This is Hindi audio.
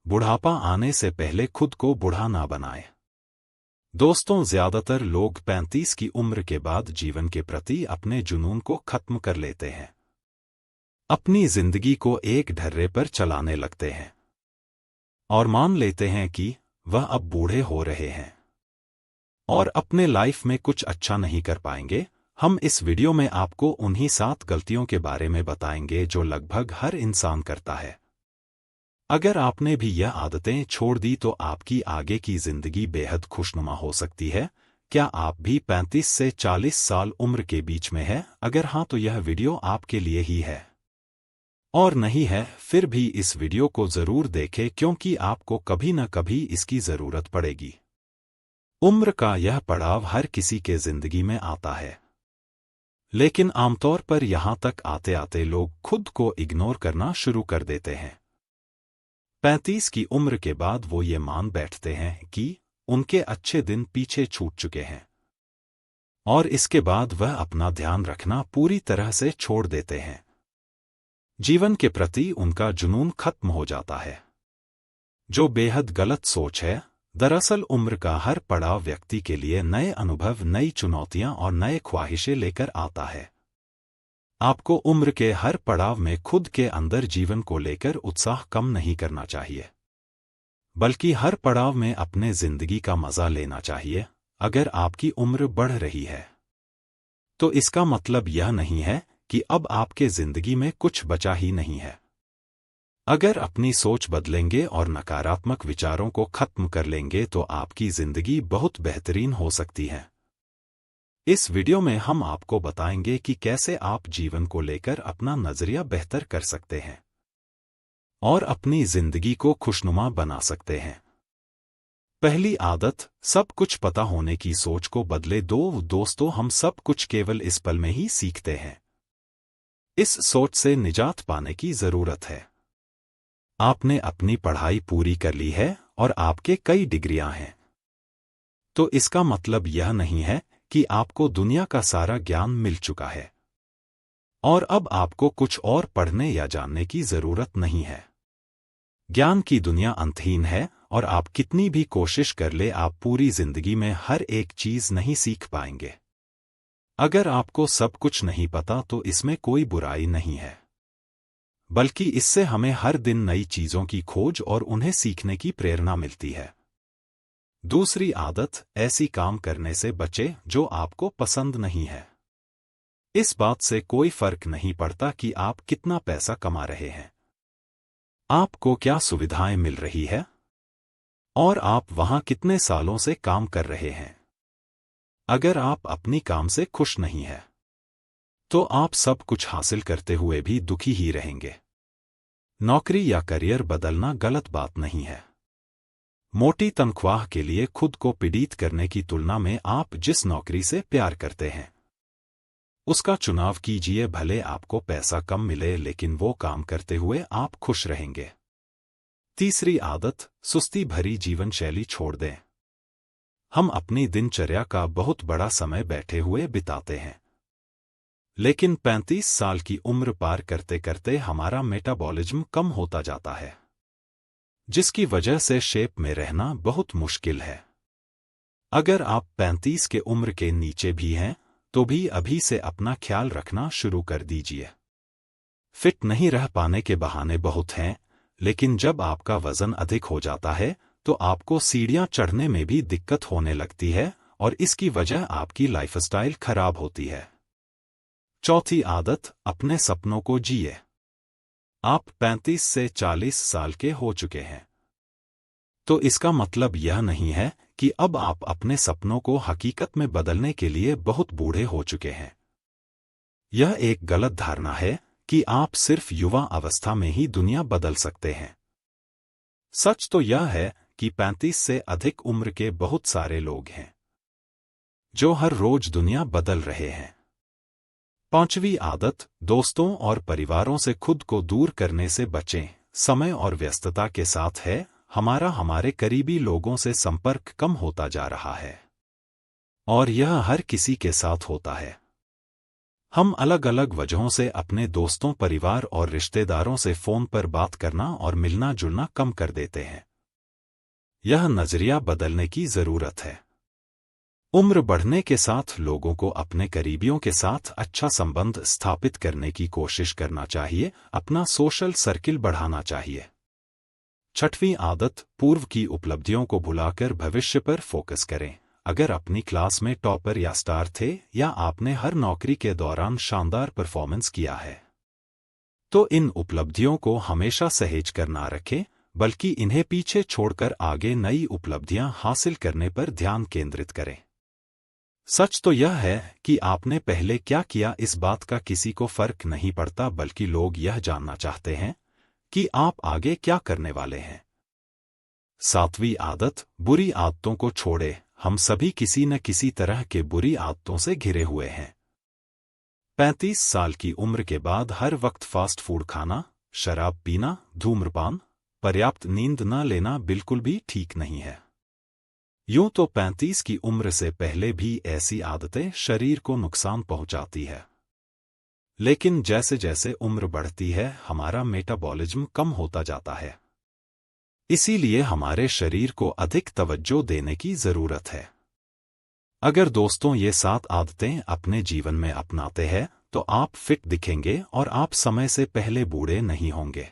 बुढ़ापा आने से पहले खुद को बूढ़ा ना बनाएं। दोस्तों, ज्यादातर लोग 35 की उम्र के बाद जीवन के प्रति अपने जुनून को खत्म कर लेते हैं। अपनी जिंदगी को एक ढर्रे पर चलाने लगते हैं और मान लेते हैं कि वह अब बूढ़े हो रहे हैं और अपने लाइफ में कुछ अच्छा नहीं कर पाएंगे। हम इस वीडियो में आपको उन्हीं 7 गलतियों के बारे में बताएंगे जो लगभग हर इंसान करता है। अगर आपने भी यह आदतें छोड़ दी तो आपकी आगे की जिंदगी बेहद खुशनुमा हो सकती है। क्या आप भी 35 से 40 साल उम्र के बीच में हैं? अगर हाँ तो यह वीडियो आपके लिए ही है, और नहीं है फिर भी इस वीडियो को जरूर देखें क्योंकि आपको कभी न कभी इसकी जरूरत पड़ेगी। उम्र का यह पड़ाव हर किसी के जिंदगी में आता है, लेकिन आमतौर पर यहां तक आते आते लोग खुद को इग्नोर करना शुरू कर देते हैं। 35 की उम्र के बाद वो ये मान बैठते हैं कि उनके अच्छे दिन पीछे छूट चुके हैं और इसके बाद वह अपना ध्यान रखना पूरी तरह से छोड़ देते हैं। जीवन के प्रति उनका जुनून खत्म हो जाता है, जो बेहद गलत सोच है। दरअसल उम्र का हर पड़ाव व्यक्ति के लिए नए अनुभव, नई चुनौतियां और नए ख्वाहिशें लेकर आता है। आपको उम्र के हर पड़ाव में खुद के अंदर जीवन को लेकर उत्साह कम नहीं करना चाहिए, बल्कि हर पड़ाव में अपने जिंदगी का मजा लेना चाहिए। अगर आपकी उम्र बढ़ रही है तो इसका मतलब यह नहीं है कि अब आपके जिंदगी में कुछ बचा ही नहीं है। अगर अपनी सोच बदलेंगे और नकारात्मक विचारों को खत्म कर लेंगे तो आपकी जिंदगी बहुत बेहतरीन हो सकती है। इस वीडियो में हम आपको बताएंगे कि कैसे आप जीवन को लेकर अपना नजरिया बेहतर कर सकते हैं और अपनी जिंदगी को खुशनुमा बना सकते हैं। पहली आदत, सब कुछ पता होने की सोच को बदले दो। दोस्तों, हम सब कुछ केवल इस पल में ही सीखते हैं। इस सोच से निजात पाने की जरूरत है। आपने अपनी पढ़ाई पूरी कर ली है और आपके कई डिग्रियां हैं, तो इसका मतलब यह नहीं है कि आपको दुनिया का सारा ज्ञान मिल चुका है और अब आपको कुछ और पढ़ने या जानने की जरूरत नहीं है। ज्ञान की दुनिया अंतहीन है और आप कितनी भी कोशिश कर ले आप पूरी जिंदगी में हर एक चीज नहीं सीख पाएंगे। अगर आपको सब कुछ नहीं पता तो इसमें कोई बुराई नहीं है, बल्कि इससे हमें हर दिन नई चीजों की खोज और उन्हें सीखने की प्रेरणा मिलती है। दूसरी आदत, ऐसी काम करने से बचे जो आपको पसंद नहीं है। इस बात से कोई फर्क नहीं पड़ता कि आप कितना पैसा कमा रहे हैं, आपको क्या सुविधाएं मिल रही है और आप वहां कितने सालों से काम कर रहे हैं। अगर आप अपनी काम से खुश नहीं हैं, तो आप सब कुछ हासिल करते हुए भी दुखी ही रहेंगे। नौकरी या करियर बदलना गलत बात नहीं है। मोटी तनख्वाह के लिए खुद को पीड़ित करने की तुलना में आप जिस नौकरी से प्यार करते हैं उसका चुनाव कीजिए। भले आपको पैसा कम मिले, लेकिन वो काम करते हुए आप खुश रहेंगे। तीसरी आदत, सुस्ती भरी जीवन शैली छोड़ दें। हम अपनी दिनचर्या का बहुत बड़ा समय बैठे हुए बिताते हैं, लेकिन 35 साल की उम्र पार करते करते हमारा मेटाबॉलिज्म कम होता जाता है, जिसकी वजह से शेप में रहना बहुत मुश्किल है। अगर आप 35 के उम्र के नीचे भी हैं तो भी अभी से अपना ख्याल रखना शुरू कर दीजिए। फिट नहीं रह पाने के बहाने बहुत हैं, लेकिन जब आपका वजन अधिक हो जाता है तो आपको सीढ़ियां चढ़ने में भी दिक्कत होने लगती है और इसकी वजह आपकी लाइफस्टाइल खराब होती है। चौथी आदत, अपने सपनों को जिए। आप 35 से 40 साल के हो चुके हैं, तो इसका मतलब यह नहीं है कि अब आप अपने सपनों को हकीकत में बदलने के लिए बहुत बूढ़े हो चुके हैं। यह एक गलत धारणा है कि आप सिर्फ युवा अवस्था में ही दुनिया बदल सकते हैं। सच तो यह है कि 35 से अधिक उम्र के बहुत सारे लोग हैं जो हर रोज दुनिया बदल रहे हैं। पांचवी आदत, दोस्तों और परिवारों से खुद को दूर करने से बचें। समय और व्यस्तता के साथ है हमारे करीबी लोगों से संपर्क कम होता जा रहा है और यह हर किसी के साथ होता है। हम अलग अलग वजहों से अपने दोस्तों, परिवार और रिश्तेदारों से फोन पर बात करना और मिलना जुलना कम कर देते हैं। यह नजरिया बदलने की जरूरत है। उम्र बढ़ने के साथ लोगों को अपने करीबियों के साथ अच्छा संबंध स्थापित करने की कोशिश करना चाहिए, अपना सोशल सर्किल बढ़ाना चाहिए। छठवीं आदत, पूर्व की उपलब्धियों को भुलाकर भविष्य पर फोकस करें। अगर अपनी क्लास में टॉपर या स्टार थे, या आपने हर नौकरी के दौरान शानदार परफॉर्मेंस किया है, तो इन उपलब्धियों को हमेशा सहेज कर ना रखें, बल्कि इन्हें पीछे छोड़कर आगे नई उपलब्धियां हासिल करने पर ध्यान केंद्रित करें। सच तो यह है कि आपने पहले क्या किया, इस बात का किसी को फर्क नहीं पड़ता, बल्कि लोग यह जानना चाहते हैं कि आप आगे क्या करने वाले हैं। सातवीं आदत, बुरी आदतों को छोड़े। हम सभी किसी न किसी तरह के बुरी आदतों से घिरे हुए हैं। 35 साल की उम्र के बाद हर वक्त फास्ट फूड खाना, शराब पीना, धूम्रपान, पर्याप्त नींद न लेना बिल्कुल भी ठीक नहीं है। यूं तो 35 की उम्र से पहले भी ऐसी आदतें शरीर को नुकसान पहुंचाती है, लेकिन जैसे जैसे उम्र बढ़ती है हमारा मेटाबॉलिज्म कम होता जाता है। इसीलिए हमारे शरीर को अधिक तवज्जो देने की जरूरत है। अगर दोस्तों ये 7 आदतें अपने जीवन में अपनाते हैं तो आप फिट दिखेंगे और आप समय से पहले बूढ़े नहीं होंगे।